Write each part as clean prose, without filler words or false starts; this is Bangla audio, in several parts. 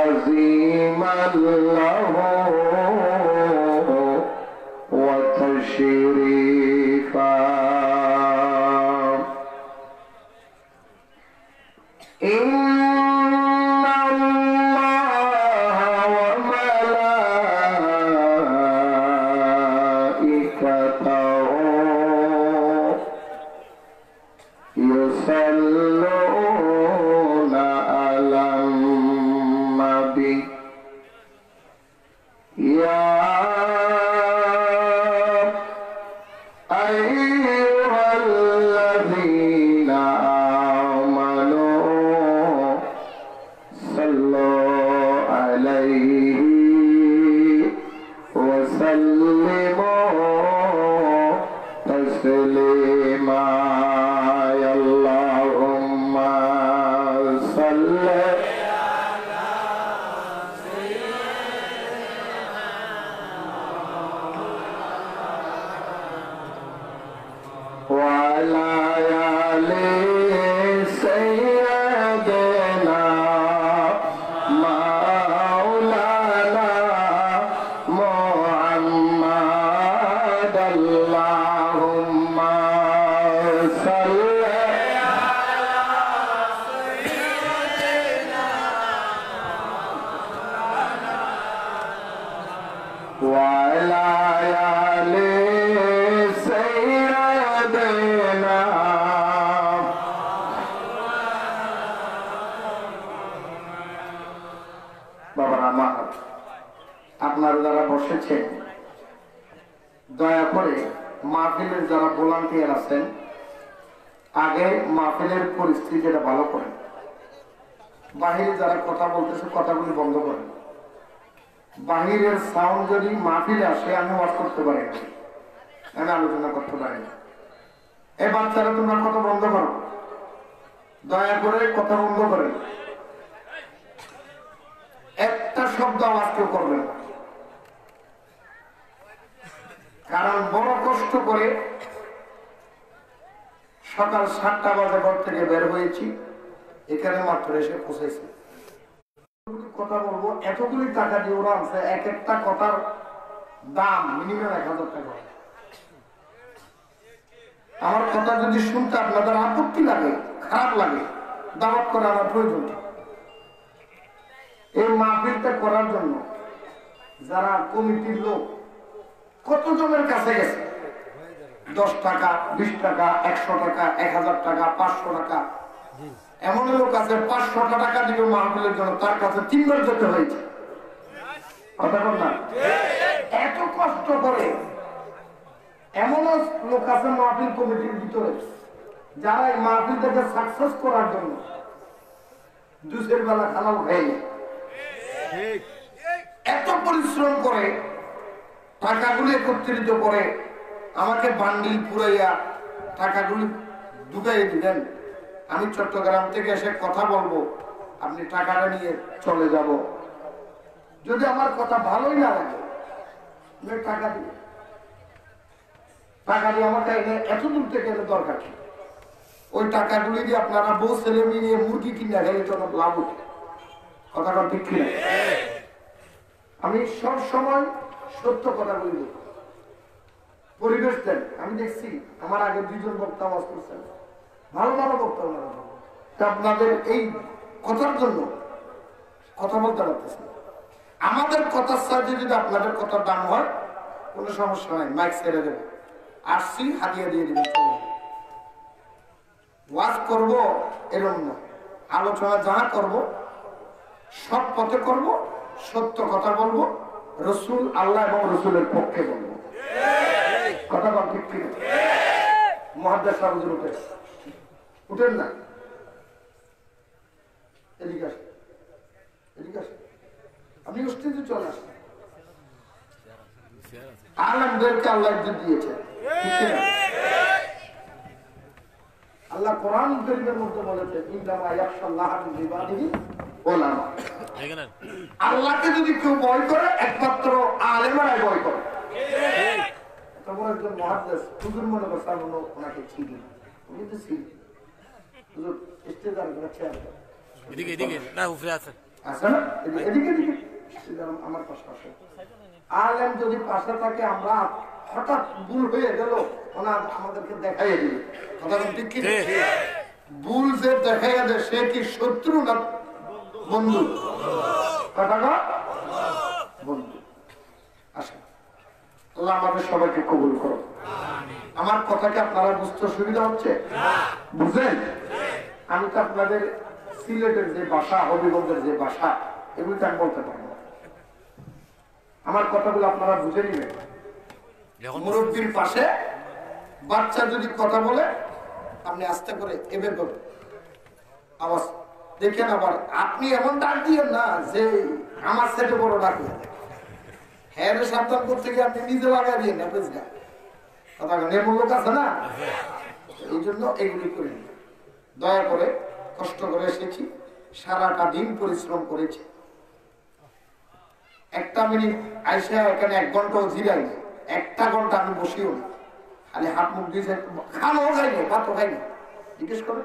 تعظيما له وتشريفا إن الله وملائكته يصلون على النبي يا أيها الذين آمنوا صلوا عليه وسلموا تسليما اللهم صل وعلى آل سيدنا مولانا محمد اللهم صل وعلى آل سيدنا বাবারা আমার আপনারা যারা বসেছেন দয়া করে মাহফিলের যারা ভলান্টিয়ার আছেন আগে মাহফিলের পরিস্থিতিটা ভালো করেন বাহিরে যারা কথা বলতেছে কথাগুলি বন্ধ করেন বাহিরের সাউন্ড যদি মাহফিলে আসে আমি ওয়াজ করতে পারি না আমি আলোচনা করতে পারি না এই বাচ্চারা তোমরা কথা বন্ধ করো দয়া করে কথা বন্ধ করে একটা শব্দ আওয়াজ কেউ করবে না কারণ বড় কষ্ট করে সকাল 7টা বাজে ঘর থেকে বের হয়েছি এখানে মাত্র এসে পৌঁছেছি কথা বলবো এতগুলি টাকা দিয়ে ওরা আছে এক একটা কথার দাম মিনিমাম 1000 টাকা আমার কথা যদি শুনতে আপনাদের আপত্তি লাগে খারাপ লাগে দাওয়াত করা আমার প্রয়োজন এই মাহফিলটা করার জন্য যারা কমিটির লোক কতজনের কাছে গেছে 10 টাকা 20 টাকা 100 টাকা 1000 টাকা 500 টাকা এমন লোক আছে 500 টাকা দিবে মাহফিলের জন্য তার কাছে 3 বার যেতে হয়েছে কথা বল না এত কষ্ট করে এমন লোক আছে মাহফিল কমিটির ভিতরে যারা এই মাহফিলটাকে সাকসেস করার জন্য দুসের বেলা খানা উঠাই এত পরিশ্রম করে টাকাগুলি একত্রিত করে আমাকে বান্ডিল পুরাইয়া টাকাগুলি ঢুকাই দিলেন আমি চট্টগ্রাম থেকে এসে কথা বলবো আপনি টাকাটা নিয়ে চলে যাব যদি আমার কথা ভালোই না লাগে টাকা দিয়ে আমাকে এত দূর থেকে দরকার ওই টাকাগুলি দিয়ে আপনারা বউ ছেলে নিয়ে মুরগি কিনে গেলে তো লাভ উঠে কথাটা ঠিক কিনা আমি সব সময় সত্য কথা বলি পরিবেশ দেন আমি দেখছি আমার আগে 2 জন বক্তা আওয়াজ করছেন ভালো ভালো বক্তা আপনাদের এই কথার জন্য কথা বলতে পারতেছি আমাদের কথার সাথে যদি আপনাদের কথার দাম হয় কোনো সমস্যা নাই মাইক ছেড়ে দেবে আসছি হাতিয়ে দিয়ে দিবেন ওয়াজ করব এরকম না আলোচনা যা করব সৎ পথে করব সত্য কথা বলবো রসুল আল্লাহ এবং রসুলের পক্ষে বলবো কথা বল ঠিক ঠিক মুহাদ্দিস সাহেব উঠে উঠেন না এদিকে আসেন আপনি উঠতে চলে আসেন আলেমদেরকে আল্লাহ দিয়েছে আল্লাহ কোরআন কারীমের মধ্যে বলেছে ইন্নামা ইয়াখশাল্লাহা মিন ইবাদিহি উলামা আল্লাহকে যদি কেউ ভয় করে একমাত্র আলেমরাই ভয় করে তখন একজন মুহাদ্দিস হুজুর মনে করছে ওনাকে চিনি উনি তো চিনি হুজুর ইস্তেজার করেছে এদিকে না উপরে আছে আছে না? এদিকে এদিকে আমার পাশে আসে। আলেম যদি পাশে থাকে, আমরা হঠাৎ ভুল হয়ে গেল, ওনার আমাদেরকে দেখাইয়া দিবে। কথা ঠিক কি? ভুল যে দেখাইয়া দেয় সে কি শত্রু না বন্ধু? কথা বন্ধু। আসেন, আল্লাহ আমাদের সবাইকে কবুল করো। আমার কথাকে আপনারা বুঝতে সুবিধা হচ্ছে? বুঝলেন? আমি তো আপনাদের সিলেটের যে ভাষা, হবিগঞ্জের যে ভাষা, এগুলো তো আমি বলতে পারবো না। আমার কথাগুলো আপনারা বুঝে নিবেন। মুরব্বীর পাশে বাচ্চা যদি কথা বলে, আপনি আস্তে করে এবার করবেন আওয়াজ। দেখেন আবার আপনি এমন ডাক দিয়েন না যে আমার সেটে বড় ডাক হয়ে যায়। হ্যাঁ, সাবধান করতে গিয়ে আপনি নিজে লাগাই দিয়ে না পেজটা। কথা নির্মূল লোক আছে না, এই জন্য এগুলি করি। দয়া করে, কষ্ট করে এসেছি, সারাটা দিন পরিশ্রম করেছি। একটা মিনিট আইসা এখানে 1 ঘন্টাও জিরাই, 1টা ঘন্টা আমি বসিও না, খালি হাত মুখ দিয়েছে, খানাও খাইনি, ভাতও খাইনি। জিজ্ঞেস করে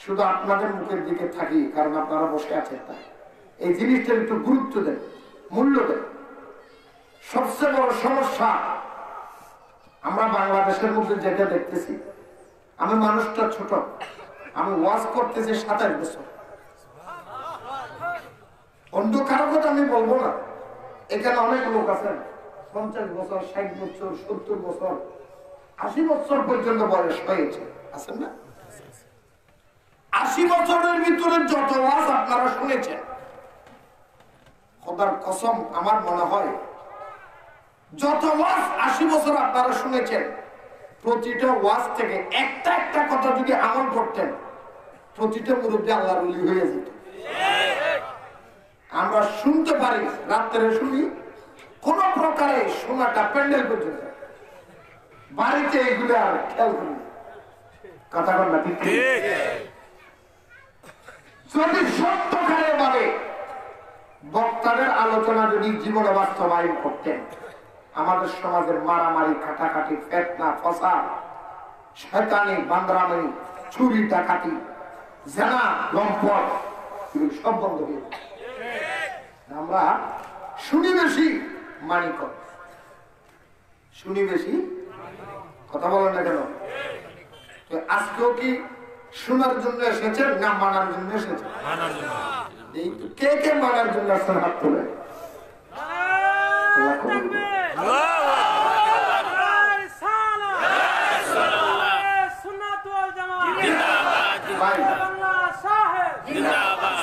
শুধু আপনাদের মুখের দিকে থাকি, কারণ আপনারা বসে আছেন। তাই এই জিনিসটা একটু গুরুত্ব দেন, মূল্য দেন। সবচেয়ে বড় সমস্যা আমরা বাংলাদেশের মধ্যে যেটা দেখতেছি, আমি মানুষটা ছোট, আমি ওয়াজ করতেছি 27 বছর। অন্য কারো কথা আমি বলবো না, এখানে অনেক লোক আছেন 50 বছর, 60 বছর, 70 বছর, 80 বছর পর্যন্ত বয়স হয়েছে, আছেন না? 80 বছরের ভিতরে যত ওয়াজ আপনারা শুনেছেন, খোদার কসম আমার মনে হয় যত ওয়াজ 80 বছর আপনারা শুনেছেন, প্রতিটা ওয়াজ থেকে একটা একটা কথা যদি আমল করতেন, প্রতিটা মুরব্বী আল্লাহর ওলি হয়ে যেত। আমরা শুনতে পারি, রাত্রে শুনি, কোন প্রকারে শোনাটা প্যান্ডেল পর্যন্ত, বাড়িতে এগুলো আর খেয়াল করি। কথা বল না ঠিক? যদি সত্যকারে ভাবে বক্তাদের আলোচনা যদি জীবনে বাস্তবায়ন করতেন, আমাদের সমাজের মারামারি, কাটাকাটি, ফেতনা, ফসাদ, শয়তানি, বান্দরামি, চুরি, ডাকাতি, জেনা, লম্পট, এগুলো সব বন্ধ হয়ে যাবে। আমরা শুনি বেশি, মানি কম। শুনি বেশি, কথা বলেন না কেন? আজকেও কি শোনার জন্য এসেছেন না মানার জন্য এসেছেন? এই কে কে মানার জন্য আসছেন? হাত তোলে।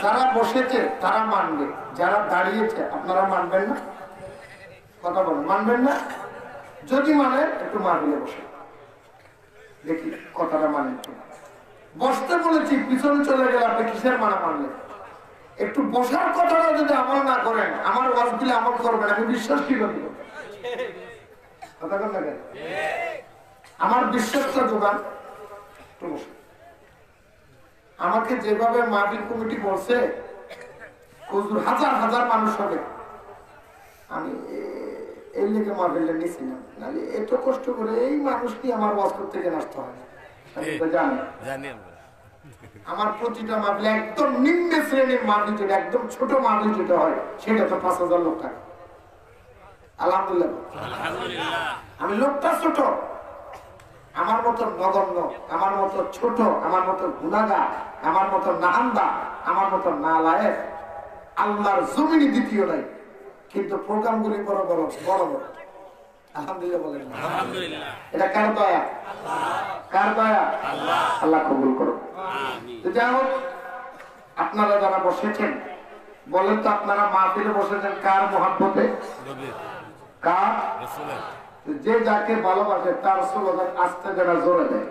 যারা বসেছে তারা মানবে, যারা দাঁড়িয়েছে আপনারা মানবেন না? কথা বলেন, মানবেন না? যদি মানে একটু মানলে বসে দেখি কথাটা মানেন। বসতে বলেছি, পিছনে চলে গেলে আপনি কিসের মানা মানলেন? একটু বসার কথাটা যদি আমল না করেন, আমার ওয়াজ দিলে আমল করবেন, আমি বিশ্বাস কি করব? কথা বল না কেন? আমার বিশ্বাসটা যোগান। আমাকে যেভাবে মাহফিল কমিটি বলছে, হাজার হাজার মানুষ হবে, আমি এই লেগে মাহফিলটা নিয়েছিলাম। নাহলে এত কষ্ট করে এই মানুষ কি আমার ওয়াজ করতে গিয়ে নষ্ট হয় না? জানি আমার প্রতিটা মাহফিল একদম নিম্ন শ্রেণীর মাহফিল, যেটা একদম ছোট মাহফিল যেটা হয়, সেটা তো 5,000 লোক থাকে। আলহামদুলিল্লাহ, আমি লোকটা ছোট, আমার মতো নগণ্য, আমার মতো ছোট, আমার মতো গুনাহগার, আমার মতো নাহান্দা, আমার মতো নালায়েক আল্লাহর জমিনে দ্বিতীয় নাই। কিন্তু প্রোগ্রামগুলি বড় বড় বড় বড়। আলহামদুলিল্লাহ বলেন। এটা কার দয়া? কার দয়া? আল্লাহ কবুল করুন। যাই হোক, আপনারা যারা বসেছেন বলেন তো, আপনারা মাহফিলে বসেছেন কার মহব্বতে? কার? যে যাকে ভালোবাসে তার স্লোগান আস্তে দেনা জোরে দেয়,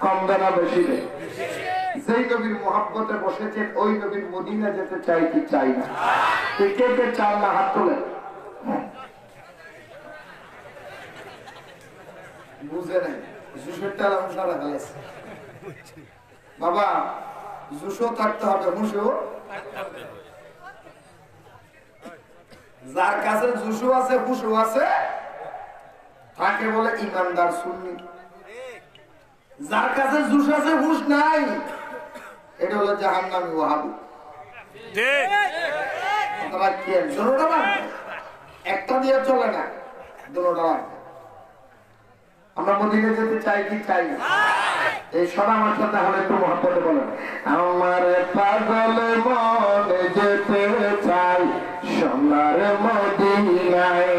কম দেনা বেশি দেয়। যেই নবীর মহব্বতে বসেছেন ওই নবীর মদিনা যেতে চাই কি চাই না? কে কে চান না? হাত তোলে। বুঝে নাই বাবা, জুসো থাকতে হবে, মুসো। যার কাছে জুসো আছে, হুসো আছে, তাকে বলে ইমানদার সুন্নি। যার কাছে জুস আছে, হুশ নাই, এটা হলো জাহান্নামী ওয়াহাবি। আপনারা কি দুটোটা লাগবে, একটা দিয়ে চলে না, দুটোটা লাগবে। আমরা মদিনা যেতে চাই কি চাই না? এই সব আমার সাথে হলে একটু মহব্বতে বলেন, আমার পাগল মনে যেতে চাই সোনার মদিনায়,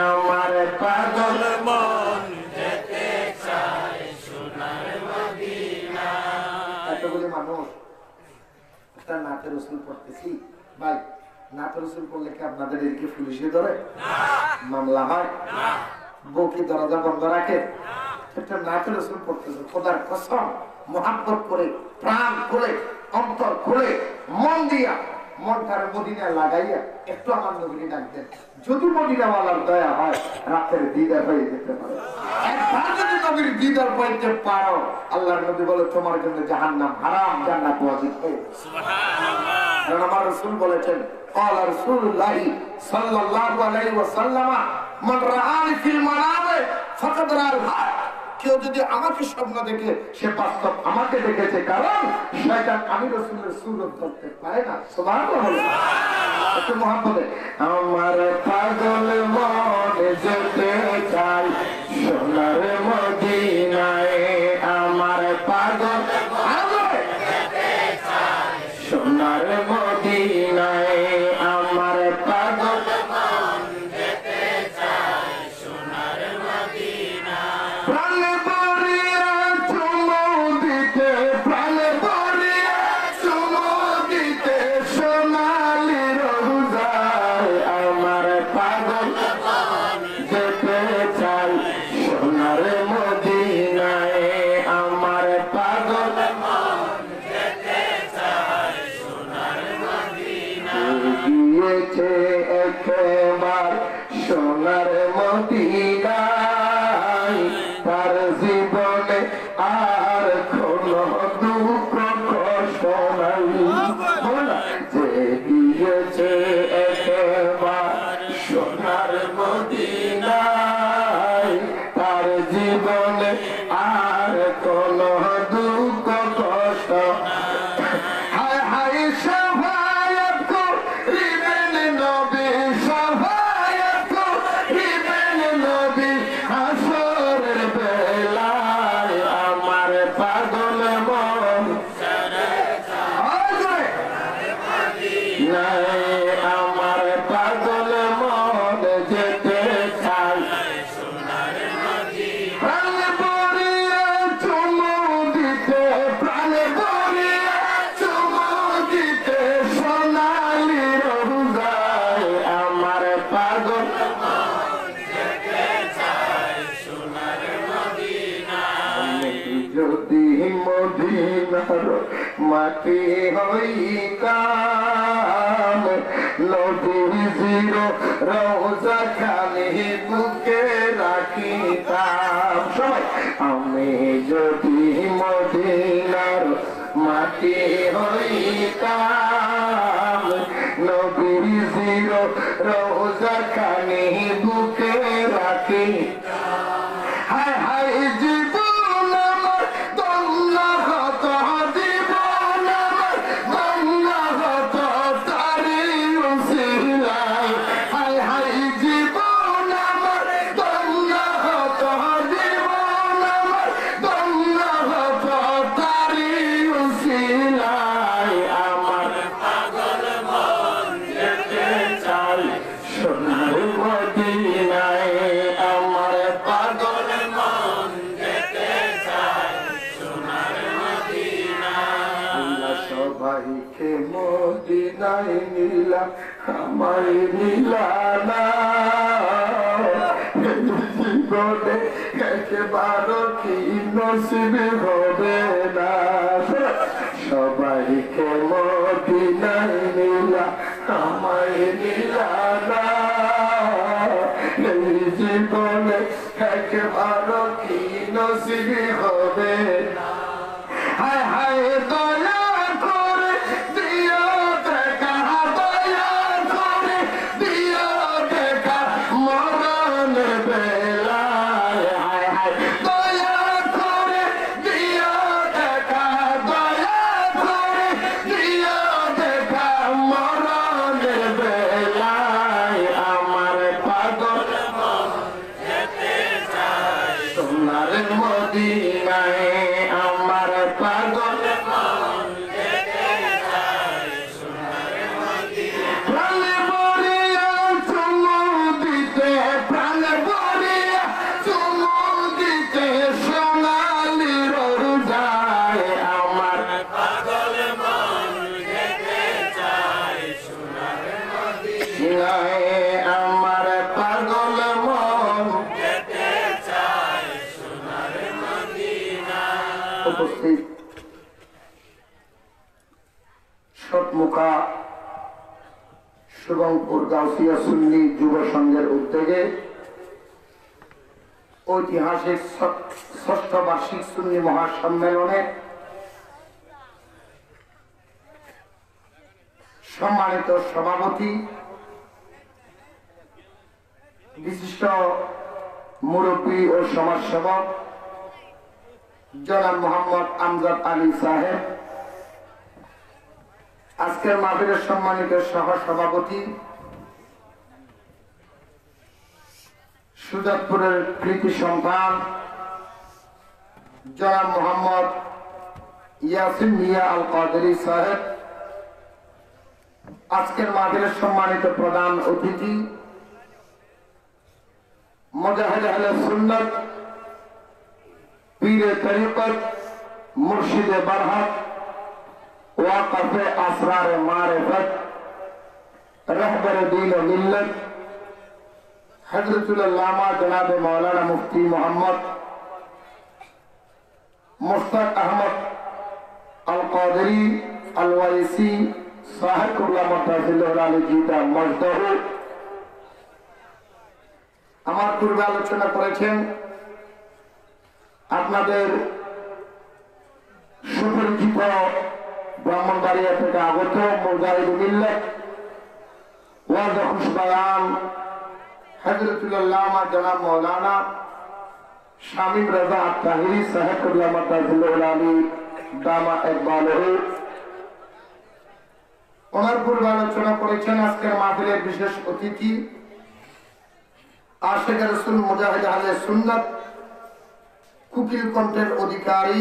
আমার পাগল মন যেতে চাই সোনার মদিনায়। এতগুলি মানুষ একটা নাতে রসুল পড়তেছি ভাই, নাতে রসুল পড়লে কি আপনাদের এদিকে পুলিশে ধরে মামলা হয়? বউ কি দরজা বন্ধ রাখে? একটা নাতে রসুল পড়তেছে, খোদার কসম মহাব্বত করে প্রাণ খুলে অন্তর খুলে মন দিয়া মনটার মদিনা লাগাইয়া একটু আমার নবীকে ডাকতেন। যদি মদিনাওয়ালার দয়া হয় রাতের দিদার হয়ে যেতে পারে। একবার যদি নবীর দিদার পাইতে পারো, আল্লাহর নবী বলে তোমার জন্য জাহান্নাম হারাম, জান্নাত ওয়াজিব হয়ে গেছে। সুবহানাল্লাহ। কারণ আমার রাসূল বলেছেন, قال رسول الله صلى الله عليه وسلم من رآني في المنام فقد رأى الحق। কেউ যদি আমাকে স্বপ্ন দেখে সে বাস্তব আমাকে দেখেছে, কারণ শয়তান আমি রাসূলের সুরত ধরতে পারে না। সুবহানাল্লাহ। একটু মহব্বতে, আমার পাগল মনে যেতে চাই সোনার মদিনায়, আমার পাগল মনে যেতে চাই সোনার মদিনায়, আমার পাগল মন যেতে চাই সোনার মদিনায়। প্রাণ ভরিয়া চুমু দিতে, প্রাণ ভরিয়া চুমু দিতে সোনালি রোজায়, আমার পাগল মন যেতে চাই সোনার মদিনায়, আমার পাগল মন যেতে চাই সোনার মদিনায়। গিয়েছে একবার সোনার মদিনায়, তার জীবনে আর কোনো দুঃখ কষ্ট নাই। যে গিয়েছে একবার সোনার মদিনায়, তার জীবনে আর কোনো দুঃখ কষ্ট। হায় হায় সভায়ত করিবেন নবী, সভায়ত করিবেন নবী হাসরের বেলায়, আমার পাগল মন নাই, আমার পাগল মন যেতে চাই সোনার মদিনায়। প্রাণ ভরিয়া চুমু দিতে, প্রাণ ভরিয়া চুমু দিতে সোনালি রোজায়, আমার পাগল মন যেতে চাই সোনার মদিনায়। যদি মদিনার মাটি হইতাম, নবীজির রওজা খানি বুকে রাখিতাম। সবাই, আমি যদি মদিনার মাটি হইতাম, নবীজির রওজা খানি বুকে রাখিতাম। হায় হায় জীবন আমার ধন্য হত, জীবন আমার ধন্য হত তারি উসিলায়। হায় হায় জীবন আমার ধন্য হত, জীবন আমার ধন্য হত তারি উসিলায়, আমার পাগল মন যেতে চাই সোনার মদিনায়, আমার পাগল মন যেতে চাই সোনার মদিনায়। আল্লাহ সবাইকে মদিনায় নিলাম, আমায় নিলানা, জীবনে একেবারও কি নসিব হবে না। সবাইকে মদিনায় নিলাম, আমায় নিলানা, এই জীবনে একেবারও কি নসিব হবে না। হায় হায় দয়া করে দিও দেখা, দয়া করে দিও দেখা মরণ বেলায়। হায় হায় দয়া করে দিও দেখা, দয়া করে দিও দেখা মরণ বেলায়। শুভংপুর গাউসিয়া সুন্নি যুব সংঘের উদ্যোগে ঐতিহাসিক ষষ্ঠ বার্ষিক সুন্নি মহাসম্মেলনে সম্মানিত সভাপতি, বিশিষ্ট মুরব্বী ও সমাজসেবক জনাব মোহাম্মদ আমজাদ আলী সাহেব, আজকের মাহফিলের সম্মানিত সহ সভাপতি সুজাতপুরের কৃতি সন্তান জনাব মোহাম্মদ ইয়াসিন মিয়া আল কাদেরী সাহেব, আজকের মাহফিলের সম্মানিত প্রধান অতিথি মুজাহিদ আহলে সুন্নাত পীরে তরিকত মুর্শিদে বরহক ওয়াকফে আসরার মারিফত রাহবরে দ্বীন ও মিল্লত হযরতুল আল্লামা জনাব মাওলানা মুফতি মোহাম্মদ মুশতাক আহমদ আল কাদেরী আল ওয়াইসি সাহেব কুল্লা মুতাজিল্লাহ আলী জিদা মজদহ আমার পূর্বে আলোচনা করেছেন। আপনাদের সুপরিচিত ব্রাহ্মণবাড়িয়া থেকে আগত মুজাহিদ মিল্লাত ওয়াজ খুশবায়ান হযরতুল আল্লামা জনাব মাওলানা শামীম রাজা আত-তাহিরি সাহেব কুল্লা মুতাজিল্লাহ আলী দামা ইকবালহু ওনার পূর্বে আলোচনা করেছেন। আজকের মাহফিলের বিশেষ অতিথি আশিক রাসূল মুজাহিদ আহলে সুন্নাত কুকিল কণ্ঠের অধিকারী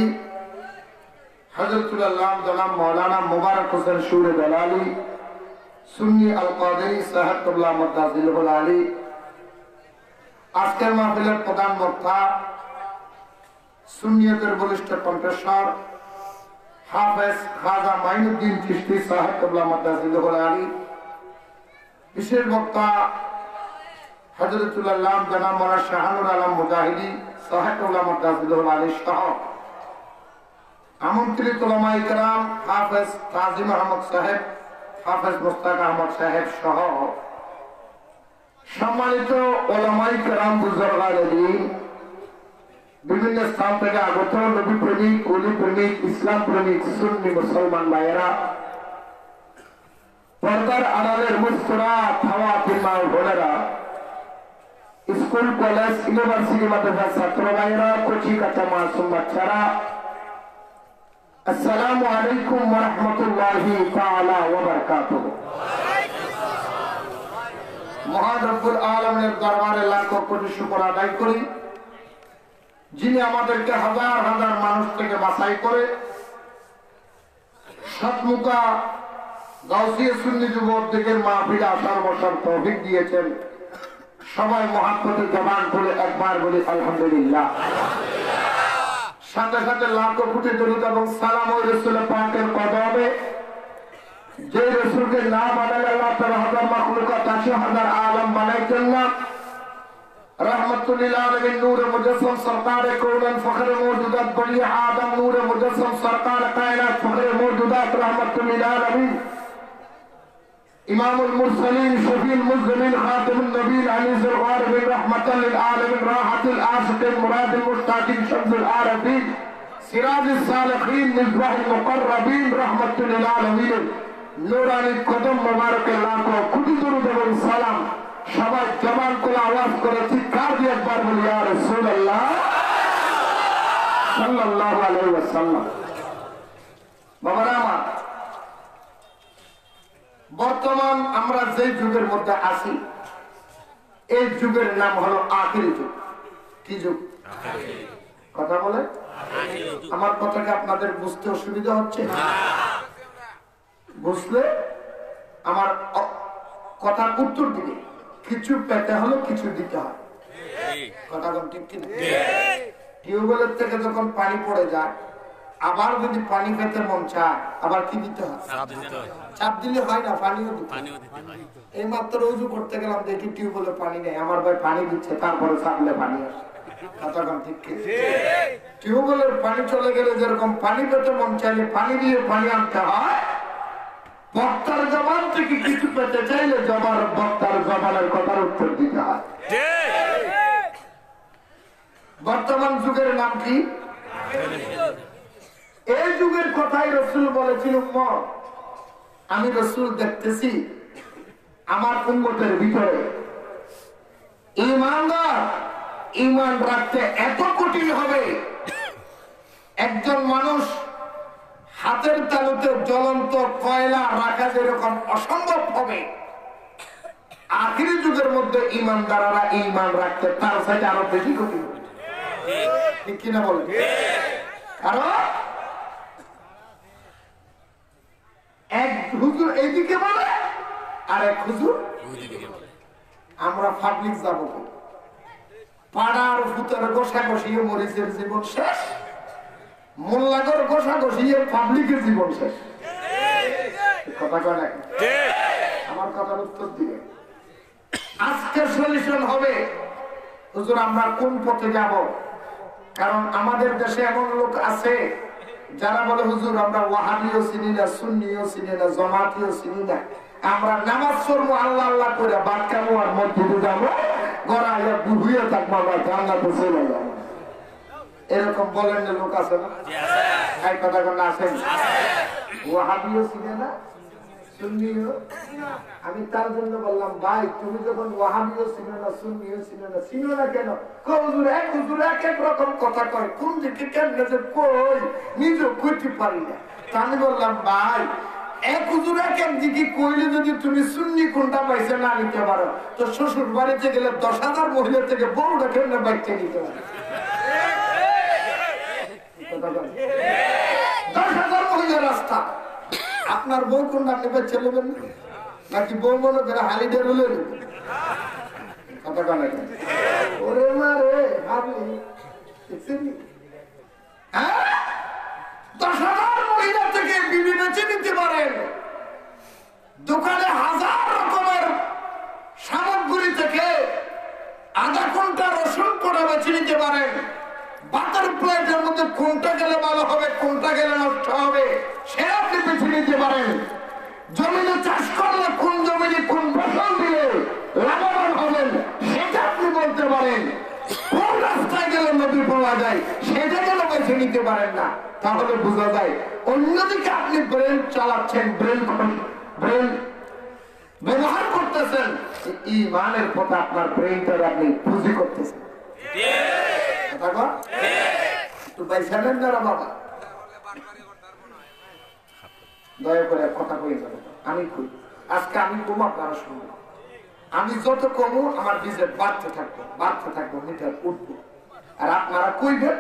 হযরতুল আল্লাহ জনাব মাওলানা মুবারক হোসেন সুরে দলালী সুন্নি আল কাদেরী সাহেব কুল্লা মুতাজিল্লাহ আলী, আজকের মাহফিলের প্রধান বক্তা সুন্নিয়তের বলিষ্ঠ কণ্ঠস্বর হাফেজ খাজা মাইনুদ্দিন চিশতি সাহেব কুল্লা মুতাজিল্লাহ আলী, বিশেষ বক্তা হযরতুল আল্লাহ জনাব মাওলানা শাহানুর আলম মুজাহিদি সাহেব কুল্লা মুতাজিল্লাহ আলী সহ আমন্ত্রিত উলামায়ে কেরাম হাফেজ কাজী আহমদ সাহেব, হাফেজ মুস্তাক আহমদ সাহেব সহ সম্মানিত উলামায়ে কেরাম বুজুর্গানে দ্বীন, বিভিন্ন স্থান থেকে আগত নবী প্রেমিক, ওলি প্রেমিক, ইসলাম প্রেমিক সুন্নি মুসলমান ভাইয়েরা, পর্দার আড়ালের মুস্কুরাত খাওয়াতিন মা ও বোনেরা, স্কুল কলেজ ইউনিভার্সিটি মাদ্রাসার ছাত্র ভাইয়েরা, কচি কাঁচা মাসুম বাচ্চারা, আসসালামু আলাইকুম ওয়া রাহমাতুল্লাহি তাআলা ওয়া বারাকাতুহু। মহান রব্বুল আলামিনের দরবারে লাখো কোটি শুকর আদায় করি, যিনি আমাদেরকে হাজার হাজার মানুষ থেকে বাছাই করে সাতমুখা গাউসিয়া সুন্নি যুব উদ্যোগের মাহফিলে আসার বসার তৌফিক দিয়েছেন। সবাই মহাব্বতে জবান করে একবার বলি আলহামদুলিল্লাহ। সাথে সাথে লাখো কোটি দরুদ এবং সালাম ওই রাসূল পাকের কদমে, যে রাসূলকে না বানালে আল্লাহ তাআলা হাজার মাখলুকাত 80,000 আলম বানাইতেন না। रहमतुल लिल आलमीन नूर मुजस्सम सरकार कौनन फखर मौजूदात बड़ी आदम नूर मुजस्सम सरकार कायनात फखर मौजूदात रहमतुल लिल आलमीन इमामुल मुरसलीन शफीउल मुज़्ज़मिन खातिमुन नबीन अनीसुल गारिबिन रहमतुल लिल आलमीन राहतुल आशिकीन मुरादुल मुश्ताकीन शम्सुल आरिफीन सिराजुस सालिकीन मिसबाहुल मुकर्रबीन रहमतुल लिल आलमीन नूरानी कदम मुबारक लाखो कोटी दरूद এবং সালাম সবাই জবান করে আওয়াজ করে চিৎকার দিয়ে একবার বলি ইয়া রাসূলুল্লাহ সাল্লাল্লাহু আলাইহি ওয়াসাল্লাম। বাবারা আমার, বর্তমান আমরা যে যুগের মধ্যে আছি এই যুগের নাম হলো আখিরি যুগ। কি যুগ? কথা বলে আমার কথাকে আপনাদের বুঝতে অসুবিধা হচ্ছে? বুঝলে আমার কথার উত্তর দিবে। কিছু পেতে হলে কিছু দিতে হয়, কথা ঠিক কিনা? টিউবওয়েলের থেকে যখন পানি পড়ে যায়, আবার যদি পানি পেতে মন চায় আবার কি দিতে হয়? চাপ দিলে হয় না, পানিও দিতে হয়। এই মাত্র উজু করতে গেলাম, দেখি টিউবওয়েলে পানি নেই, আমার ভাই পানি দিচ্ছে, তারপরে চাপলে পানি আসে। কথা ঠিক কিনা? টিউবওয়েলের পানি চলে গেলে যেরকম পানি পেতে মন চাইলে পানি দিয়ে পানি আনতে হয়, বক্তার জবান থেকে কিছু পেতে চাইলে জবান বক্তার জবানের কথার উত্তর দিতে হয়। বর্তমান যুগের নাম কি? এই যুগের কথাই রাসূল বলেছিল, উম্মত আমি রাসূল দেখতেছি আমার উম্মতের ভিতরে ঈমানদার ঈমান রাখতে এত কঠিন হবে, একজন মানুষ হাতের তালুতে জ্বলন্ত কয়লা রাখা যেরকম অসম্ভব হবে, আখিরি যুগের মধ্যে ঈমানদাররা ঈমান রাখতে তার সাথে আরো বেশি কঠিন হবে। ঠিক কিনা বলেন? কারণ এক হুজুর এইদিকে বলে আর এক হুজুর আমরা পাবলিক যাবো, পাড়ার ভূতের গোসা গসিয়ে মরিচের জীবন শেষ, মোল্লাগর গোসা গসিয়ে পাবলিকের জীবন শেষ। কথা কয় না? আমার কথার উত্তর দিবে। আজকের সলিউশন হবে হুজুর আমরা কোন পথে যাব? কারণ আমাদের দেশে এমন লোক আছে যারা বলে হুজুর আমরা ওয়াহাবিও চিনি না, সুন্নিও চিনি না, জামাতিও চিনি না, আমরা নামাজ পড়বো আল্লাহ আল্লাহ করে বাদ খাবো আর মসজিদে যাবো, গড়াইয়া বুঝিয়ে থাকবো, আমরা জান্নাতে চলে যাবো। এরকম বলেন না লোক আছে না? এই কথা কোন আছেন? ওয়াহাবিও চিনে না, সুন্নিও। আমি তার জন্য বললাম ভাই তুমি যখন ওয়াহাবিও চিনো না, সুন্নিও চিনো না, চিনো না কেন? হুজুর এক এক রকম কথা কয়, কোন দিকে কেমনে যে কই নিজে কইতে পারি না। তা আমি বললাম ভাই এক হুজুর এক দিকে কইলে যদি তুমি সুন্নি কোনটা পাইছে না নিতে পারো, তো শ্বশুর বাড়িতে গেলে 10,000 মহিলা থেকে বউটা কেমনে বাইতে নিতে পারো? 10,000 মহিলা রাস্তা, আপনার বউ কোনটা নেবে ছেলেবেন নাকি বউ মনে করে হালিডে রুলে নেবে? কথা বলে ওরে মারে ভাবলি 10,000 মহিলা থেকে বিবি বেছে নিতে পারেন, দোকানে 1000 রকমের সামগ্রী থেকে আধা ঘন্টা রসুন করে বেছে নিতে পারেন, বাটার প্লেটের মধ্যে কোনটা গেলে ভালো হবে কোনটা গেলে নষ্ট হবে সে আপনি বেছে নিতে পারেন, জমিনে চাষ করলে কোন জমিনে কোন ফসল দিলে লাভবান হবেন সেটা আপনি বলতে পারেন, কোন রাস্তায় গেলে নদী পাওয়া যায় সেটা গেলে বেছে নিতে পারেন না, তাহলে বোঝা যায় অন্যদিকে আপনি ব্রেন চালাচ্ছেন, ব্রেন ব্যবহার করতেছেন, ঈমানের পথে আপনার ব্রেনটার আপনি পুঁজি করতেছেন। দয়া করে কথা কই যাবে, আমি কই আজকে আমি কম আপনারা শুনবো, আমি যত কমু আমার বিজের বাড়তে থাকবো মিটার উঠবো, আর আপনারা কইবেন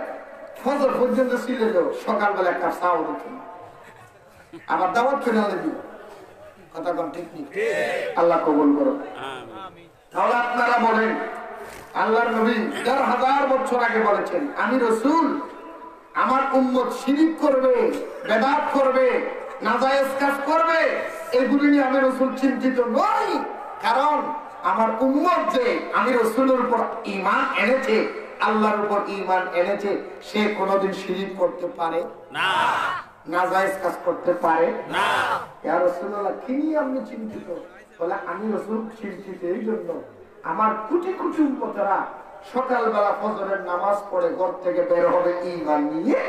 ফজর পর্যন্ত ছিলে যাও, সকালবেলা একটা চাও দেখুন আবার দাওয়াত ফেলে দিব। কথা কম ঠিক নেই? আল্লাহ কবুল করো। তাহলে আপনারা বলেন আল্লাহর নবী 1000 বছর আগে বলেছেন আমি রাসূল আমার উম্মত শিরিক করবে, বেদাত করবে, নাজায়েজ কাজ করবে, এগুলি নিয়ে আমি রাসূল চিন্তিত নই, কারণ আমার উম্মত যে আমি রাসূলের উপর ঈমান এনেছে, আল্লাহর উপর ঈমান এনেছে, সে কোনোদিন শিরিক করতে পারে না, নাজায়েজ কাজ করতে পারে না। ইয়া রাসূলুল্লাহ কি নিয়ে আপনি চিন্তিত? বলে আমি রাসূল চিন্তিত এই জন্য আমার কোটি কোটি উম্মতেরা সকালবেলা ফজরের নামাজ পড়ে ঘর থেকে বের হবে ঈমান নিয়ে,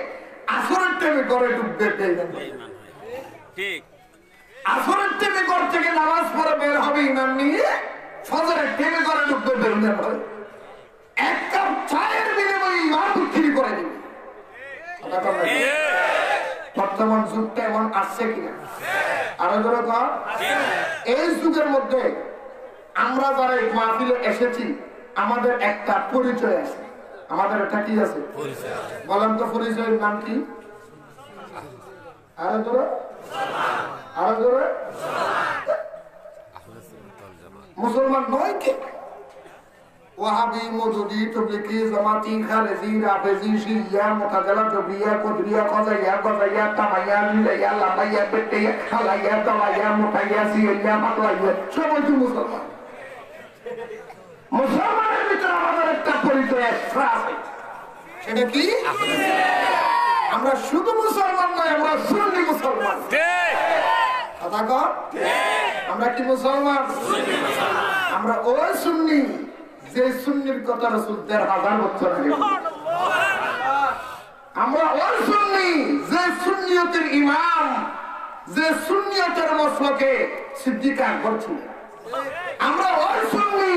আসরের টাইমে ঘরে ঢুকবে বেঈমান। ঠিক, আসরের টাইমে ঘর থেকে নামাজ পড়ে বের হবে ঈমান নিয়ে, ফজরের টাইমে ঘরে ঢুকবে বেঈমান হবে। এক কাপ চায়ের বিনিময়ে ঈমান বিক্রি করে দিবে। বর্তমান যুগটা এমন আসছে কিনা? আরো ধরো কর, এই যুগের মধ্যে আমরা যারা এই মাহফিলে এসেছি আমাদের একটা পরিচয় আছে, আমাদের একটা কি আছে বলেন তো, পরিচয়ের নাম কি? আরো ধরো মুসলমান নয় কে? ওয়াহাবি, মওদুদি, তাবলিগি, জামাতি, খারেজি, রাফেজি, শিয়া, মুতাজিলা, জবরিয়া, কদরিয়া, খাজাইয়া, গজাইয়া, তামাইয়া, লিলাইয়া, লামাইয়া, বেটাইয়া, খালাইয়া, দালাইয়া, মুতাইয়া, সিয়াইয়া, মাতলাইয়া, সবাই তো মুসলমান। মুসলমানের ভিতরে আমাদের একটা পরিচয় এক্সট্রা আছে, সেটা কি? আমরা শুধু মুসলমান নয়, আমরা সুন্নি মুসলমান। কথা কর, আমরা কি মুসলমান? আমরা ওই সুন্নি যে সুন্নির কথা রাসূল ১৫০০ বছর আগে। আমরা ওই সুন্নি যে সুন্নিয়তের ইমাম, যে সুন্নিয়তের মসলকে সিদ্দিক আকবর ছিলেন। আমরা ওই সুন্নি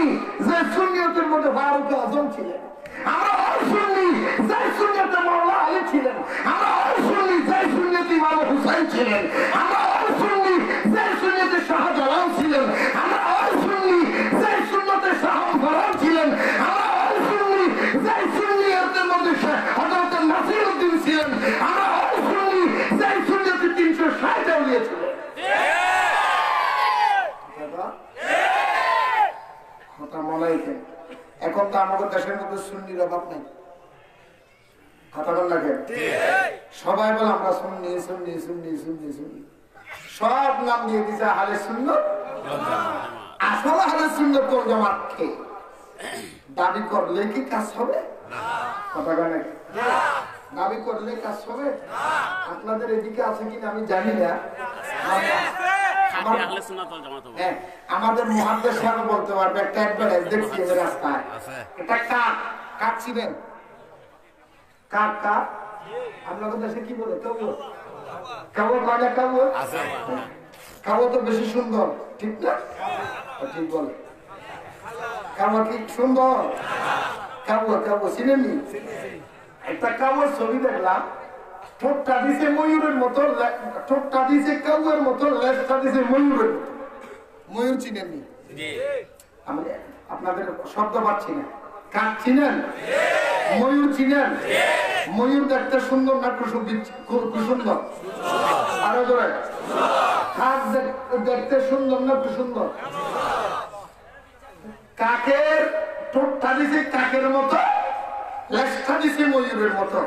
যে সুন্নিয়তের মধ্যে ফারুক আজম ছিলেন। আমরা ওই সুন্নি যে সুন্নিয়তে মাওলানা আলী ছিলেন। আমরা ওই সুন্নি যে সুন্নিয়তে ইমাম হুসাইন ছিলেন। আমরা ওই সুন্নি যে সুন্নিয়তে শাহজালাল ছিলেন। আমরা ওই সুন্নি যে সুন্নিয়তে শাহজালাল ছিলেন। আমরা ওই সুন্নি যে সুন্নিয়তের মধ্যে হযরত নাসিরউদ্দিন ছিলেন। আমরা ওই সুন্নি যে সুন্নিয়তে ৩৬০ আউলিয়া ছিলেন। কথা মনে হয় এখন তো আমাদের দেশের মধ্যে সুন্নির অভাব নাই। কথা বল না কেন? সবাই বলে আমরা সুন্নি সুন্নি সুন্নি সুন্নি সুন্নি, সব নাম দিয়ে দিছে আহলে সুন্নাত। আসলে আহলে সুন্নাত ওয়াল জামাত কে? দাবি করলে কি কাজ হবে? কথা বল না, দাবি করলে কাজ হবে? আপনাদের এদিকে আছে কিনা আমি জানি না। আমাদের মুহাদ্দিস সাহেব বলতে পারবে, একটা অ্যাডভার্টাইজ দেখছি রাস্তায়, এটা কাক। কাক ছিলেন? কাক কাক আপনাদের দেশে কি বলে? কাবু কাবু মানে কাবু কাবু তো বেশি সুন্দর, ঠিক না? ঠিক বলে। কাবু কি সুন্দর? কাবু কাবু চিনেননি? একটা কাবুর ছবি দেখলাম, ঠোঁটটা দিছে ময়ূরের মতো, ঠোঁটটা দিছে কাউয়ের মতো, লেজটা দিছে ময়ূরের মতো। ময়ূর চিনেননি? আমি আপনাদের শব্দ পাচ্ছি না। কাক চিনেন? ময়ূর চিনেন? ময়ূর দেখতে সুন্দর না কুসুন্দর? আরো ধরে, কাক দেখতে সুন্দর না কুসুন্দর? কাকের ঠোঁটটা দিছে কাকের মতো, লেজটা দিছে ময়ূরের মতো।